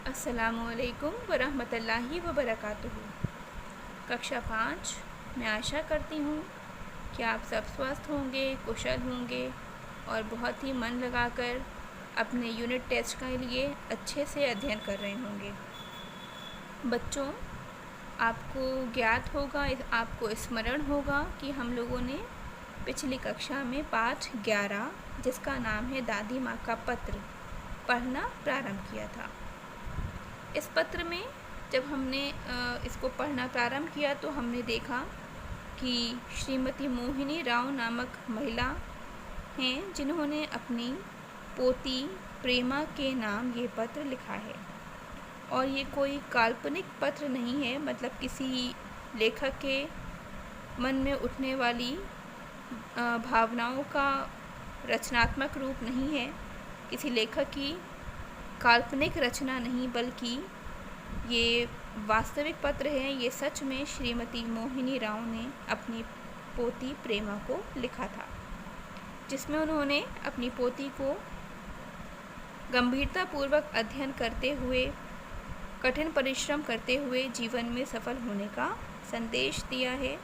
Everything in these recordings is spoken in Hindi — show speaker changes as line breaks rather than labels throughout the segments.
अस्सलामुअलैकुम वरहमतुल्लाहि वबरकातुहू। कक्षा 5। मैं आशा करती हूँ कि आप सब स्वस्थ होंगे, कुशल होंगे और बहुत ही मन लगाकर अपने यूनिट टेस्ट के लिए अच्छे से अध्ययन कर रहे होंगे। बच्चों, आपको ज्ञात होगा, आपको स्मरण होगा कि हम लोगों ने पिछली कक्षा में पाठ 11 जिसका नाम है दादी माँ का पत्र पढ़ना प्रारंभ किया था। इस पत्र में जब हमने इसको पढ़ना प्रारंभ किया तो हमने देखा कि श्रीमती मोहिनी राव नामक महिला हैं जिन्होंने अपनी पोती प्रेमा के नाम ये पत्र लिखा है। और ये कोई काल्पनिक पत्र नहीं है, मतलब किसी लेखक के मन में उठने वाली भावनाओं का रचनात्मक रूप नहीं है, किसी लेखक की काल्पनिक रचना नहीं, बल्कि ये वास्तविक पत्र है। ये सच में श्रीमती मोहिनी राव ने अपनी पोती प्रेमा को लिखा था, जिसमें उन्होंने अपनी पोती को गंभीरतापूर्वक अध्ययन करते हुए, कठिन परिश्रम करते हुए जीवन में सफल होने का संदेश दिया है।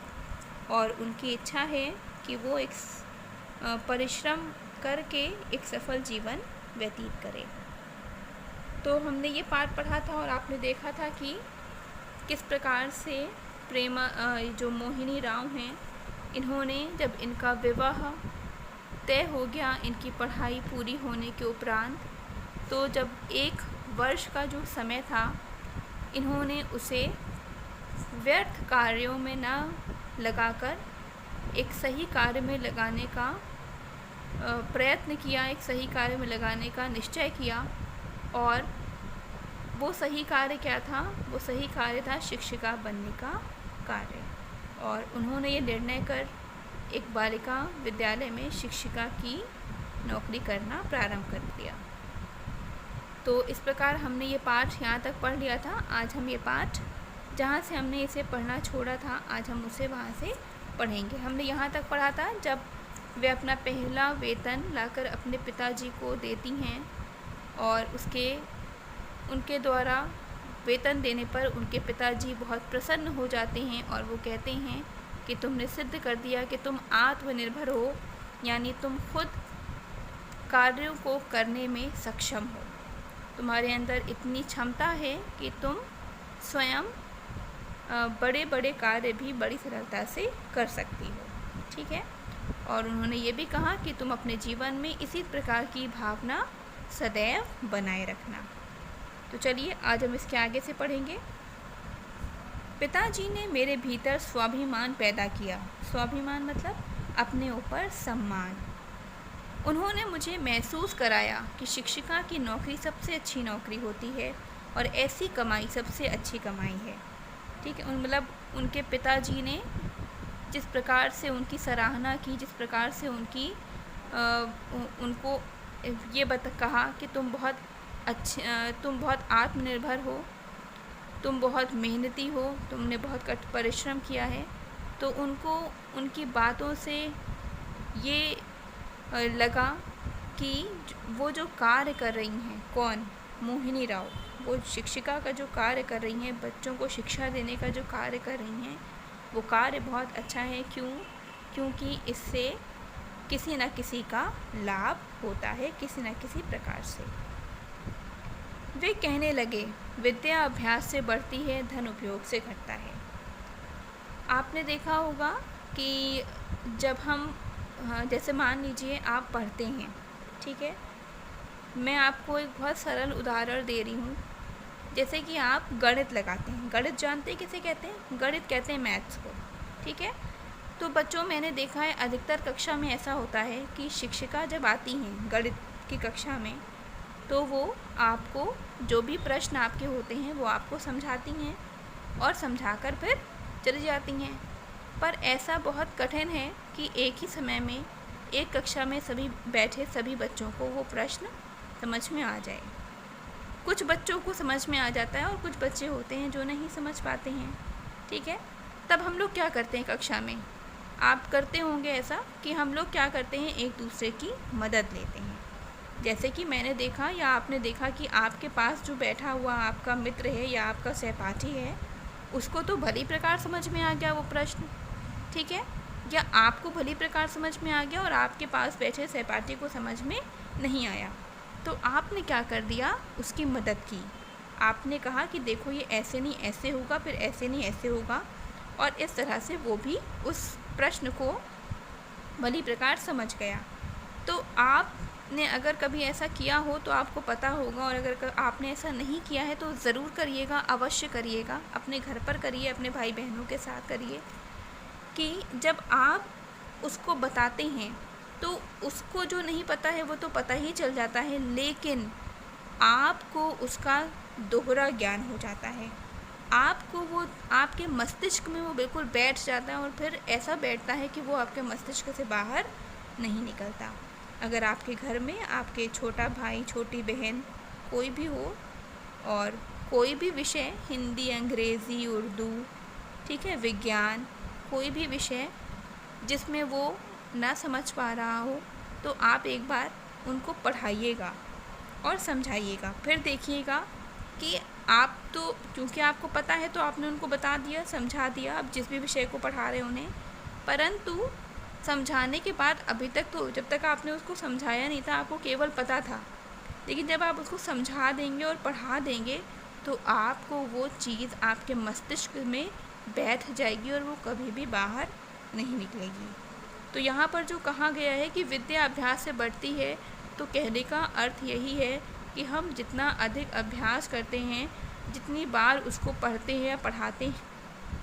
और उनकी इच्छा है कि वो एक परिश्रम करके एक सफल जीवन व्यतीत करे। तो हमने ये पाठ पढ़ा था और आपने देखा था कि किस प्रकार से प्रेमा जो मोहिनी राव हैं, इन्होंने जब इनका विवाह तय हो गया, इनकी पढ़ाई पूरी होने के उपरांत, तो जब 1 वर्ष का जो समय था, इन्होंने उसे व्यर्थ कार्यों में न लगाकर एक सही कार्य में लगाने का प्रयत्न किया, एक सही कार्य में लगाने का निश्चय किया। और वो सही कार्य क्या था? वो सही कार्य था शिक्षिका बनने का कार्य। और उन्होंने ये निर्णय कर एक बालिका विद्यालय में शिक्षिका की नौकरी करना प्रारंभ कर दिया। तो इस प्रकार हमने ये पाठ यहाँ तक पढ़ लिया था। आज हम ये पाठ जहाँ से हमने इसे पढ़ना छोड़ा था, आज हम उसे वहाँ से पढ़ेंगे। हमने यहाँ तक पढ़ा था जब वे अपना पहला वेतन लाकर अपने पिताजी को देती हैं और उनके द्वारा वेतन देने पर उनके पिताजी बहुत प्रसन्न हो जाते हैं और वो कहते हैं कि तुमने सिद्ध कर दिया कि तुम आत्मनिर्भर हो, यानी तुम खुद कार्यों को करने में सक्षम हो। तुम्हारे अंदर इतनी क्षमता है कि तुम स्वयं बड़े बड़े कार्य भी बड़ी सरलता से कर सकती हो। ठीक है। और उन्होंने ये भी कहा कि तुम अपने जीवन में इसी प्रकार की भावना सदैव बनाए रखना। तो चलिए आज हम इसके आगे से पढ़ेंगे। पिताजी ने मेरे भीतर स्वाभिमान पैदा किया। स्वाभिमान मतलब अपने ऊपर सम्मान। उन्होंने मुझे महसूस कराया कि शिक्षिका की नौकरी सबसे अच्छी नौकरी होती है और ऐसी कमाई सबसे अच्छी कमाई है। ठीक है। मतलब उनके पिताजी ने जिस प्रकार से उनकी सराहना की, जिस प्रकार से उनको ये कहा कि तुम बहुत आत्मनिर्भर हो, तुम बहुत मेहनती हो, तुमने बहुत कठिन परिश्रम किया है, तो उनको उनकी बातों से ये लगा कि वो जो कार्य कर रही हैं, कौन? मोहिनी राव, वो शिक्षिका का जो कार्य कर रही हैं, बच्चों को शिक्षा देने का जो कार्य कर रही हैं, वो कार्य बहुत अच्छा है। क्योंकि इससे किसी न किसी का लाभ होता है, किसी न किसी प्रकार से। वे कहने लगे, विद्या अभ्यास से बढ़ती है, धन उपयोग से घटता है। आपने देखा होगा कि जब हम जैसे मान लीजिए आप पढ़ते हैं, ठीक है, मैं आपको एक बहुत सरल उदाहरण दे रही हूँ। जैसे कि आप गणित लगाते हैं, गणित जानते हैं किसे कहते हैं? गणित कहते हैं मैथ्स को। ठीक है। तो बच्चों, मैंने देखा है अधिकतर कक्षा में ऐसा होता है कि शिक्षिका जब आती हैं गणित की कक्षा में, तो वो आपको जो भी प्रश्न आपके होते हैं वो आपको समझाती हैं और समझाकर फिर चली जाती हैं। पर ऐसा बहुत कठिन है कि एक ही समय में एक कक्षा में बैठे सभी बच्चों को वो प्रश्न समझ में आ जाए। कुछ बच्चों को समझ में आ जाता है और कुछ बच्चे होते हैं जो नहीं समझ पाते हैं। ठीक है। तब हम लोग क्या करते हैं कक्षा में? आप करते होंगे ऐसा कि हम लोग क्या करते हैं, एक दूसरे की मदद लेते हैं। जैसे कि मैंने देखा या आपने देखा कि आपके पास जो बैठा हुआ आपका मित्र है या आपका सहपाठी है, उसको तो भली प्रकार समझ में आ गया वो प्रश्न, ठीक है, या आपको भली प्रकार समझ में आ गया और आपके पास बैठे सहपाठी को समझ में नहीं आया, तो आपने क्या कर दिया, उसकी मदद की। आपने कहा कि देखो ये ऐसे नहीं ऐसे होगा, फिर ऐसे नहीं ऐसे होगा, और इस तरह से वो भी उस प्रश्न को भली प्रकार समझ गया। तो आपने अगर कभी ऐसा किया हो तो आपको पता होगा, और अगर आपने ऐसा नहीं किया है तो ज़रूर करिएगा, अवश्य करिएगा, अपने घर पर करिए, अपने भाई बहनों के साथ करिए, कि जब आप उसको बताते हैं तो उसको जो नहीं पता है वो तो पता ही चल जाता है, लेकिन आपको उसका दोहरा ज्ञान हो जाता है, आपको वो आपके मस्तिष्क में वो बिल्कुल बैठ जाता है, और फिर ऐसा बैठता है कि वो आपके मस्तिष्क से बाहर नहीं निकलता। अगर आपके घर में आपके छोटा भाई छोटी बहन कोई भी हो, और कोई भी विषय, हिंदी, अंग्रेज़ी, उर्दू, ठीक है, विज्ञान, कोई भी विषय जिसमें वो ना समझ पा रहा हो, तो आप एक बार उनको पढ़ाइएगा और समझाइएगा। फिर देखिएगा कि आप तो, क्योंकि आपको पता है तो आपने उनको बता दिया, समझा दिया, आप जिस भी विषय को पढ़ा रहे उन्हें, परंतु समझाने के बाद अभी तक तो, जब तक आपने उसको समझाया नहीं था, आपको केवल पता था, लेकिन जब आप उसको समझा देंगे और पढ़ा देंगे तो आपको वो चीज़ आपके मस्तिष्क में बैठ जाएगी और वो कभी भी बाहर नहीं निकलेगी। तो यहाँ पर जो कहा गया है कि विद्या अभ्यास से बढ़ती है, तो कहने का अर्थ यही है कि हम जितना अधिक अभ्यास करते हैं, जितनी बार उसको पढ़ते हैं या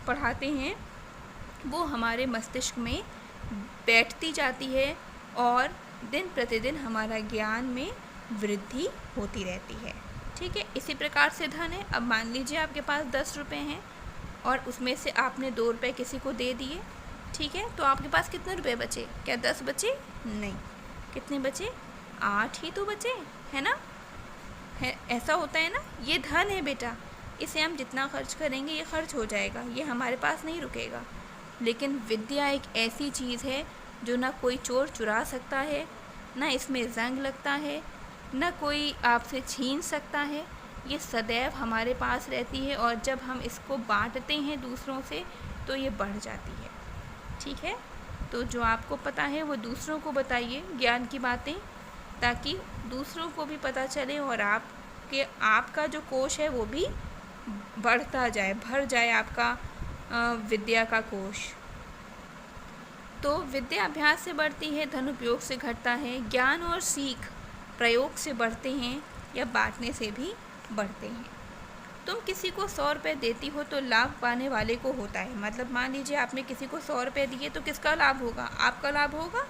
पढ़ाते हैं, वो हमारे मस्तिष्क में बैठती जाती है और दिन प्रतिदिन हमारा ज्ञान में वृद्धि होती रहती है, ठीक है। इसी प्रकार से धन है। अब मान लीजिए आपके पास 10 रुपये हैं और उसमें से आपने 2 रुपये किसी को दे दिए, ठीक है, तो आपके पास कितने रुपए बचे? क्या 10 बचे? नहीं, कितने बचे? 8 ही तो बचे, है ना, है, ऐसा होता है ना। ये धन है बेटा, इसे हम जितना खर्च करेंगे ये खर्च हो जाएगा, ये हमारे पास नहीं रुकेगा। लेकिन विद्या एक ऐसी चीज़ है जो ना कोई चोर चुरा सकता है, ना इसमें जंग लगता है, ना कोई आपसे छीन सकता है, ये सदैव हमारे पास रहती है, और जब हम इसको बांटते हैं दूसरों से तो ये बढ़ जाती है, ठीक है। तो जो आपको पता है वो दूसरों को बताइए, ज्ञान की बातें, ताकि दूसरों को भी पता चले और आपका जो कोश है वो भी बढ़ता जाए, भर जाए आपका विद्या का कोश। तो विद्या अभ्यास से बढ़ती है, धन उपयोग से घटता है, ज्ञान और सीख प्रयोग से बढ़ते हैं या बांटने से भी बढ़ते हैं। तुम किसी को 100 रुपये देती हो तो लाभ पाने वाले को होता है। मतलब मान लीजिए आपने किसी को 100 रुपये दिए तो किसका लाभ होगा? आपका लाभ होगा?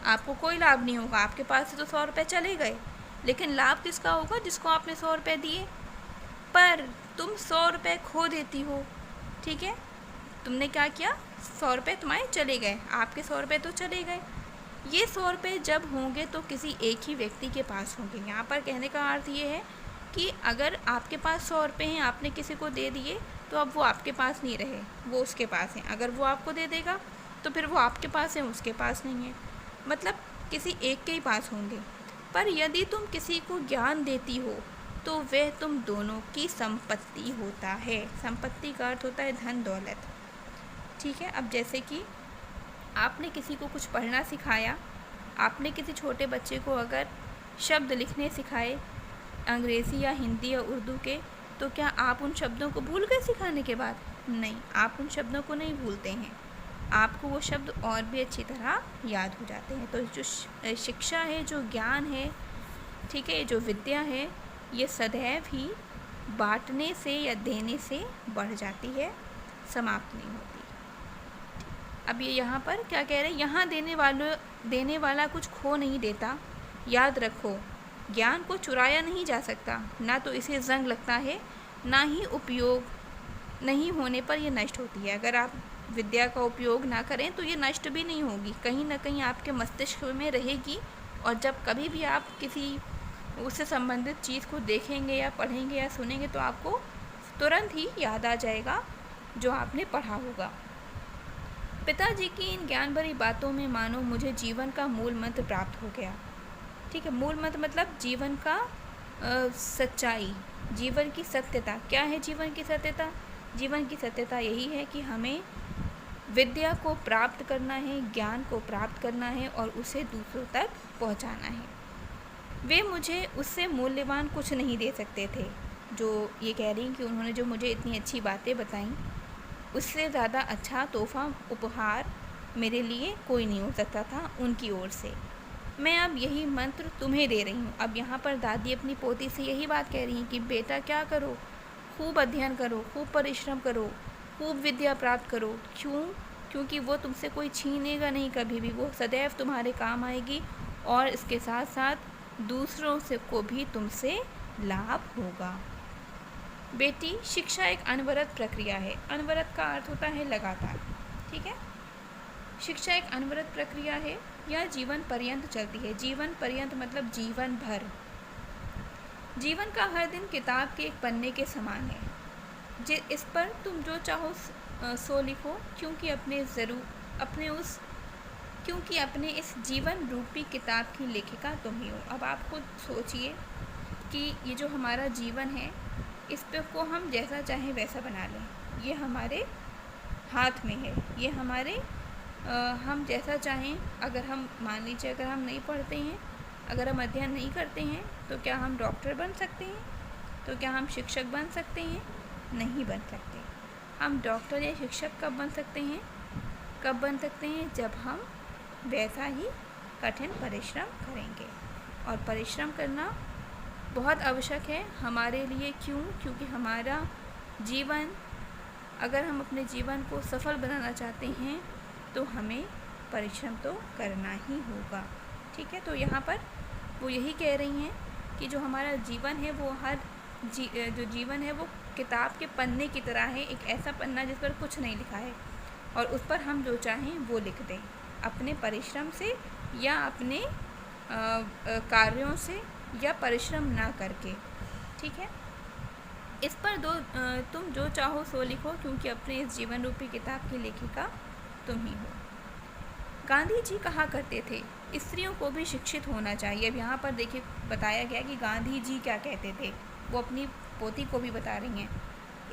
आपको कोई लाभ नहीं होगा, आपके पास से तो 100 रुपये चले गए, लेकिन लाभ किसका होगा? जिसको आपने 100 रुपये दिए। पर तुम 100 रुपये खो देती हो, ठीक है, तुमने क्या किया, 100 रुपये तुम्हारे चले गए, आपके 100 रुपये तो चले गए। ये 100 रुपये जब होंगे तो किसी एक ही व्यक्ति के पास होंगे। यहाँ पर कहने का अर्थ ये है कि अगर आपके पास 100 रुपये हैं, आपने किसी को दे दिए, तो अब वो आपके पास नहीं रहे, वो उसके पास हैं। अगर वो आपको दे देगा तो फिर वो आपके पास है, उसके पास नहीं है, मतलब किसी एक के ही पास होंगे। पर यदि तुम किसी को ज्ञान देती हो तो वह तुम दोनों की संपत्ति होता है। संपत्ति का अर्थ होता है धन दौलत, ठीक है। अब जैसे कि आपने किसी को कुछ पढ़ना सिखाया, आपने किसी छोटे बच्चे को अगर शब्द लिखने सिखाए, अंग्रेज़ी या हिंदी या उर्दू के, तो क्या आप उन शब्दों को भूल गए सिखाने के बाद? नहीं, आप उन शब्दों को नहीं भूलते हैं, आपको वो शब्द और भी अच्छी तरह याद हो जाते हैं। तो जो शिक्षा है, जो ज्ञान है, ठीक है, जो विद्या है, ये सदैव ही बांटने से या देने से बढ़ जाती है, समाप्त नहीं होती। अब ये यहाँ पर क्या कह रहे हैं, यहाँ देने वाला कुछ खो नहीं देता। याद रखो, ज्ञान को चुराया नहीं जा सकता, ना तो इसे जंग लगता है, ना ही उपयोग नहीं होने पर यह नष्ट होती है। अगर आप विद्या का उपयोग ना करें तो ये नष्ट भी नहीं होगी, कहीं ना कहीं आपके मस्तिष्क में रहेगी, और जब कभी भी आप किसी उससे संबंधित चीज़ को देखेंगे या पढ़ेंगे या सुनेंगे तो आपको तुरंत ही याद आ जाएगा जो आपने पढ़ा होगा। पिताजी की इन ज्ञान भरी बातों में मानो मुझे जीवन का मूल मंत्र प्राप्त हो गया, ठीक है। मूल मंत्र मतलब जीवन का सच्चाई, जीवन की सत्यता। क्या है जीवन की सत्यता? जीवन की सत्यता यही है कि हमें विद्या को प्राप्त करना है, ज्ञान को प्राप्त करना है और उसे दूसरों तक पहुंचाना है। वे मुझे उससे मूल्यवान कुछ नहीं दे सकते थे। जो ये कह रही हैं कि उन्होंने जो मुझे इतनी अच्छी बातें बताई, उससे ज़्यादा अच्छा तोहफ़ा उपहार मेरे लिए कोई नहीं हो सकता था उनकी ओर से। मैं अब यही मंत्र तुम्हें दे रही हूँ। अब यहाँ पर दादी अपनी पोती से यही बात कह रही हैं कि बेटा क्या करो, खूब अध्ययन करो, खूब परिश्रम करो, खूब विद्या प्राप्त करो। क्यों? क्योंकि वो तुमसे कोई छीनेगा नहीं कभी भी, वो सदैव तुम्हारे काम आएगी और इसके साथ साथ दूसरों से को भी तुमसे लाभ होगा। बेटी, शिक्षा एक अनवरत प्रक्रिया है। अनवरत का अर्थ होता है लगातार, ठीक है। शिक्षा एक अनवरत प्रक्रिया है, यह जीवन पर्यंत चलती है। जीवन पर्यंत मतलब जीवन भर। जीवन का हर दिन किताब के एक पन्ने के समान है। इस पर तुम जो चाहो सो लिखो, क्योंकि अपने इस जीवन रूपी किताब की लेखिका तुम ही हो। अब आप खुद सोचिए कि ये जो हमारा जीवन है, इस पे को हम जैसा चाहें वैसा बना लें। ये हमारे हाथ में है, ये हमारे हम जैसा चाहें। अगर हम मान लीजिए अगर हम नहीं पढ़ते हैं, अगर हम अध्ययन नहीं करते हैं, तो क्या हम डॉक्टर बन सकते हैं? तो क्या हम शिक्षक बन सकते हैं? नहीं बन सकते। हम डॉक्टर या शिक्षक कब बन सकते हैं? कब बन सकते हैं? जब हम वैसा ही कठिन परिश्रम करेंगे। और परिश्रम करना बहुत आवश्यक है हमारे लिए। क्यों? क्योंकि हमारा जीवन, अगर हम अपने जीवन को सफल बनाना चाहते हैं तो हमें परिश्रम तो करना ही होगा, ठीक है। तो यहाँ पर वो यही कह रही हैं कि जो हमारा जीवन है वो जो जीवन है वो किताब के पन्ने की तरह है। एक ऐसा पन्ना जिस पर कुछ नहीं लिखा है और उस पर हम जो चाहें वो लिख दें, अपने परिश्रम से या अपने कार्यों से या परिश्रम ना करके, ठीक है। इस पर तुम जो चाहो सो लिखो, क्योंकि अपने इस जीवन रूपी किताब की लेखिका तुम ही हो। गांधी जी कहा करते थे, स्त्रियों को भी शिक्षित होना चाहिए। अब यहाँ पर देखिए बताया गया कि गांधी जी क्या कहते थे, वो अपनी पोती को भी बता रही हैं।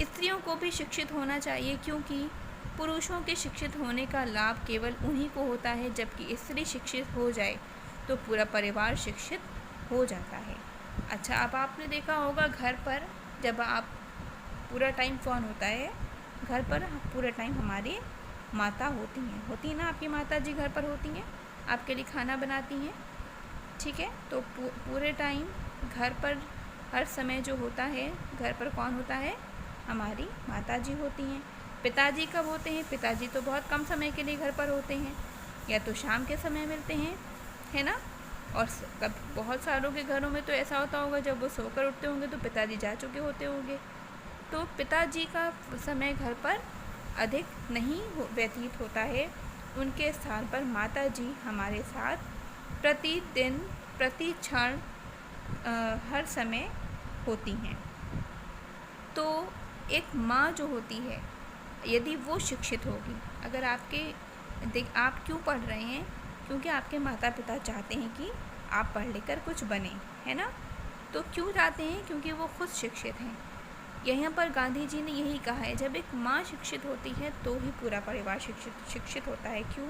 स्त्रियों को भी शिक्षित होना चाहिए, क्योंकि पुरुषों के शिक्षित होने का लाभ केवल उन्हीं को होता है। जबकि स्त्री शिक्षित हो जाए तो पूरा परिवार शिक्षित हो जाता है। अच्छा, अब आपने देखा होगा घर पर जब आप पूरा टाइम कौन होता है? घर पर पूरा टाइम हमारी माता होती ना, आपकी माता जी घर पर होती हैं, आपके लिए खाना बनाती हैं, ठीक है। तो पूरे टाइम घर पर हर समय जो होता है घर पर कौन होता है? हमारी माता जी होती हैं। पिताजी कब होते हैं? पिताजी तो बहुत कम समय के लिए घर पर होते हैं, या तो शाम के समय मिलते हैं, है ना। और कब बहुत सारों के घरों में तो ऐसा होता होगा जब वो सोकर उठते होंगे तो पिताजी जा चुके होते होंगे। तो पिताजी का समय घर पर अधिक नहीं व्यतीत होता है, उनके स्थान पर माता जी हमारे साथ प्रतिदिन प्रति क्षण हर समय होती हैं। तो एक माँ जो होती है, यदि वो शिक्षित होगी, अगर आप क्यों पढ़ रहे हैं? क्योंकि आपके माता पिता चाहते हैं कि आप पढ़ लिख कर कुछ बने, है ना। तो क्यों चाहते हैं? क्योंकि वो खुद शिक्षित हैं। यहाँ पर गांधी जी ने यही कहा है, जब एक माँ शिक्षित होती है तो ही पूरा परिवार शिक्षित होता है। क्यों?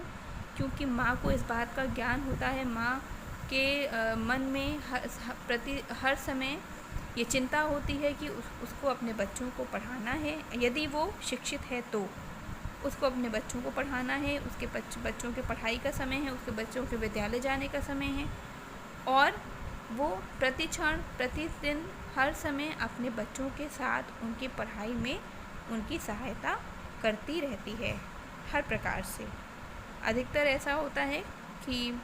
क्योंकि माँ को इस बात का ज्ञान होता है, माँ के मन में हर समय ये चिंता होती है कि उसको अपने बच्चों को पढ़ाना है। यदि वो शिक्षित है तो उसको अपने बच्चों को पढ़ाना है, उसके बच्चों के पढ़ाई का समय है, उसके बच्चों के विद्यालय जाने का समय है, और वो प्रति क्षण प्रतिदिन हर समय अपने बच्चों के साथ उनकी पढ़ाई में उनकी सहायता करती रहती है हर प्रकार से। अधिकतर ऐसा होता है कि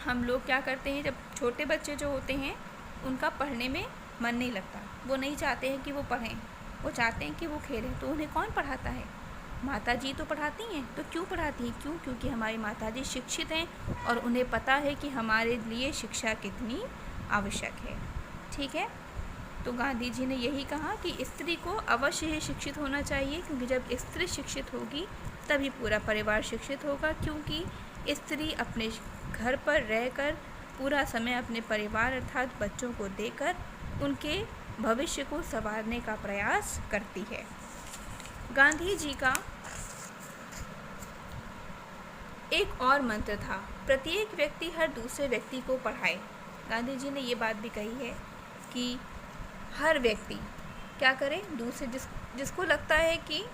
हम लोग क्या करते हैं, जब छोटे बच्चे जो होते हैं उनका पढ़ने में मन नहीं लगता, वो नहीं चाहते हैं कि वो पढ़ें, वो चाहते हैं कि वो खेलें। तो उन्हें कौन पढ़ाता है? माता जी तो पढ़ाती हैं। तो क्यों पढ़ाती हैं? क्यों? क्योंकि हमारी माता जी शिक्षित हैं और उन्हें पता है कि हमारे लिए शिक्षा कितनी आवश्यक है, ठीक है। तो गांधी जी ने यही कहा कि स्त्री को अवश्य ही शिक्षित होना चाहिए, क्योंकि जब स्त्री शिक्षित होगी तभी पूरा परिवार शिक्षित होगा। क्योंकि स्त्री अपने घर पर रहकर पूरा समय अपने परिवार अर्थात बच्चों को देकर उनके भविष्य को संवारने का प्रयास करती है। गांधी जी का एक और मंत्र था, प्रत्येक व्यक्ति हर दूसरे व्यक्ति को पढ़ाए। गांधी जी ने ये बात भी कही है कि हर व्यक्ति क्या करे, दूसरे जिसको लगता है कि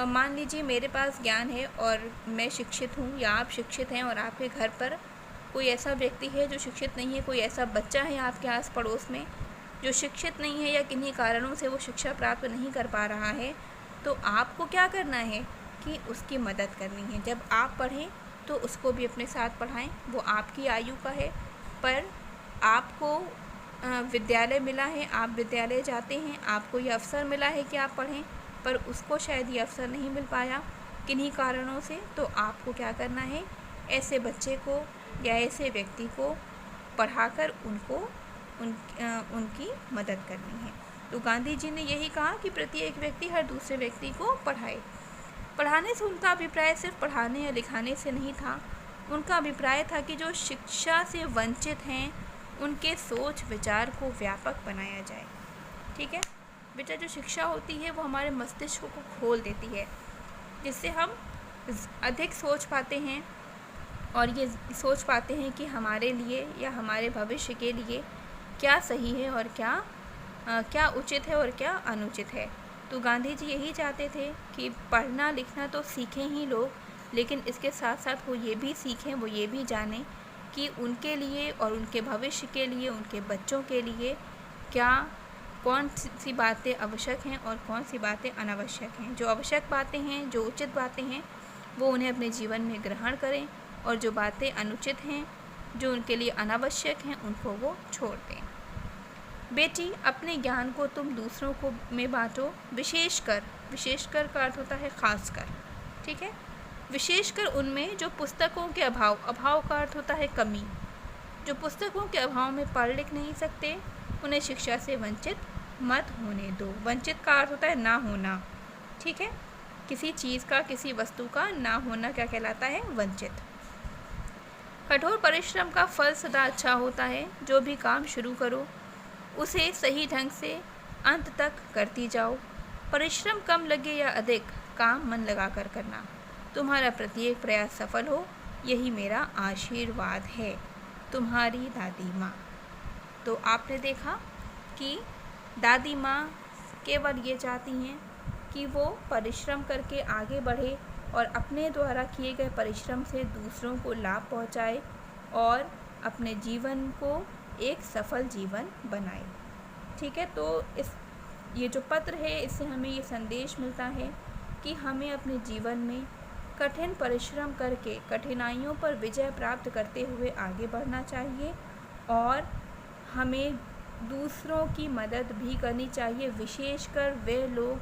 मान लीजिए मेरे पास ज्ञान है और मैं शिक्षित हूँ या आप शिक्षित हैं और आपके घर पर कोई ऐसा व्यक्ति है जो शिक्षित नहीं है, कोई ऐसा बच्चा है आपके आस पड़ोस में जो शिक्षित नहीं है या किन्हीं कारणों से वो शिक्षा प्राप्त नहीं कर पा रहा है, तो आपको क्या करना है कि उसकी मदद करनी है। जब आप पढ़ें तो उसको भी अपने साथ पढ़ाएं। वो आपकी आयु का है, पर आपको विद्यालय मिला है, आप विद्यालय जाते हैं, आपको ये अवसर मिला है कि आप पढ़ें, पर उसको शायद ये अवसर नहीं मिल पाया किन्हीं कारणों से, तो आपको क्या करना है, ऐसे बच्चे को या ऐसे व्यक्ति को पढ़ाकर उनकी मदद करनी है। तो गांधी जी ने यही कहा कि प्रत्येक व्यक्ति हर दूसरे व्यक्ति को पढ़ाए। पढ़ाने से उनका अभिप्राय सिर्फ पढ़ाने या लिखाने से नहीं था, उनका अभिप्राय था कि जो शिक्षा से वंचित हैं उनके सोच विचार को व्यापक बनाया जाए। ठीक है बेटा, जो शिक्षा होती है वो हमारे मस्तिष्क को खोल देती है, जिससे हम अधिक सोच पाते हैं और ये सोच पाते हैं कि हमारे लिए या हमारे भविष्य के लिए क्या सही है और क्या उचित है और क्या अनुचित है। तो गांधी जी यही चाहते थे कि पढ़ना लिखना तो सीखें ही लोग, लेकिन इसके साथ साथ वो ये भी सीखें, वो ये भी जानें कि उनके लिए और उनके भविष्य के लिए, उनके बच्चों के लिए कौन सी बातें आवश्यक हैं और कौन सी बातें अनावश्यक हैं। जो आवश्यक बातें हैं, जो उचित बातें हैं, वो उन्हें अपने जीवन में ग्रहण करें, और जो बातें अनुचित हैं, जो उनके लिए अनावश्यक हैं, उनको वो छोड़ दें। बेटी, अपने ज्ञान को तुम दूसरों को में बांटो, विशेषकर का अर्थ होता है खासकर। ठीक है, विशेषकर उनमें जो पुस्तकों के अभाव का अर्थ होता है कमी, जो पुस्तकों के अभाव में पढ़ लिख नहीं सकते, उन्हें शिक्षा से वंचित मत होने दो। वंचित का अर्थ होता है ना होना। ठीक है, किसी चीज़ का, किसी वस्तु का ना होना क्या कहलाता है, वंचित। कठोर परिश्रम का फल सदा अच्छा होता है। जो भी काम शुरू करो उसे सही ढंग से अंत तक करती जाओ। परिश्रम कम लगे या अधिक, काम मन लगाकर करना। तुम्हारा प्रत्येक प्रयास सफल हो, यही मेरा आशीर्वाद है। तुम्हारी दादी माँ। तो आपने देखा कि दादी माँ केवल ये चाहती हैं कि वो परिश्रम करके आगे बढ़े और अपने द्वारा किए गए परिश्रम से दूसरों को लाभ पहुंचाए और अपने जीवन को एक सफल जीवन बनाए। ठीक है, तो ये जो पत्र है, इससे हमें ये संदेश मिलता है कि हमें अपने जीवन में कठिन परिश्रम करके कठिनाइयों पर विजय प्राप्त करते हुए आगे बढ़ना चाहिए और हमें दूसरों की मदद भी करनी चाहिए, विशेषकर वे लोग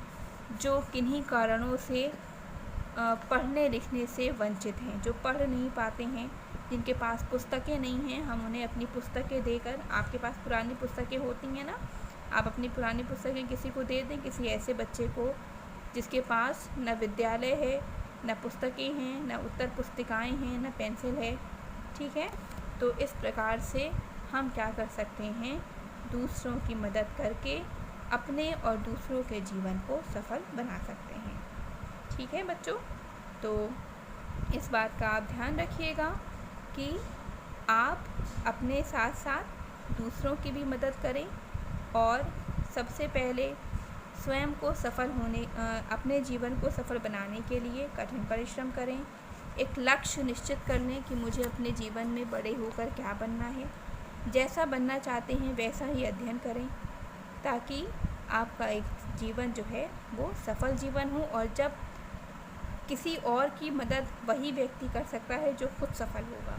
जो किन्हीं कारणों से पढ़ने लिखने से वंचित हैं, जो पढ़ नहीं पाते हैं, जिनके पास पुस्तकें नहीं हैं। हम उन्हें अपनी पुस्तकें देकर, आपके पास पुरानी पुस्तकें होती हैं ना, आप अपनी पुरानी पुस्तकें किसी को दे दें, किसी ऐसे बच्चे को जिसके पास न विद्यालय है, न पुस्तकें हैं, न उत्तर पुस्तिकाएँ हैं, न पेंसिल है। ठीक है, तो इस प्रकार से हम क्या कर सकते हैं, दूसरों की मदद करके अपने और दूसरों के जीवन को सफल बना सकते हैं। ठीक है बच्चों, तो इस बात का आप ध्यान रखिएगा कि आप अपने साथ साथ दूसरों की भी मदद करें और सबसे पहले स्वयं को अपने जीवन को सफल बनाने के लिए कठिन परिश्रम करें। एक लक्ष्य निश्चित कर लें कि मुझे अपने जीवन में बड़े होकर क्या बनना है। जैसा बनना चाहते हैं वैसा ही अध्ययन करें, ताकि आपका एक जीवन जो है वो सफल जीवन हो। और जब किसी और की मदद वही व्यक्ति कर सकता है जो खुद सफल होगा,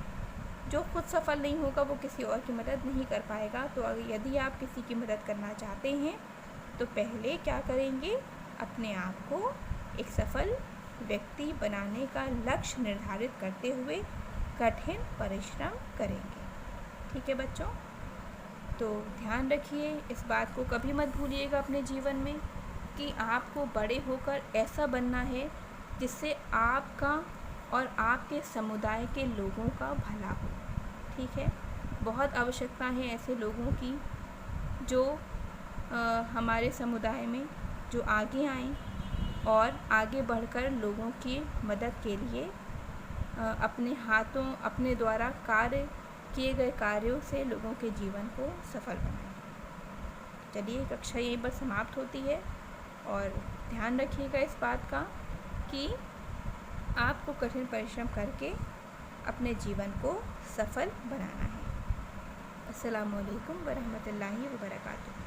जो खुद सफल नहीं होगा वो किसी और की मदद नहीं कर पाएगा। तो यदि आप किसी की मदद करना चाहते हैं तो पहले क्या करेंगे, अपने आप को एक सफल व्यक्ति बनाने का लक्ष्य निर्धारित करते हुए कठिन परिश्रम करेंगे। ठीक है बच्चों, तो ध्यान रखिए, इस बात को कभी मत भूलिएगा अपने जीवन में कि आपको बड़े होकर ऐसा बनना है जिससे आपका और आपके समुदाय के लोगों का भला हो। ठीक है, बहुत आवश्यकता है ऐसे लोगों की जो हमारे समुदाय में जो आगे आएँ और आगे बढ़कर लोगों की मदद के लिए अपने हाथों अपने द्वारा कार्य किए गए कार्यों से लोगों के जीवन को सफल बनाएं। चलिए, कक्षा यहीं पर समाप्त होती है और ध्यान रखिएगा इस बात का कि आपको कठिन परिश्रम करके अपने जीवन को सफल बनाना है। अस्सलामु अलैकुम वरहमतुल्लाहि वबरकातुहू।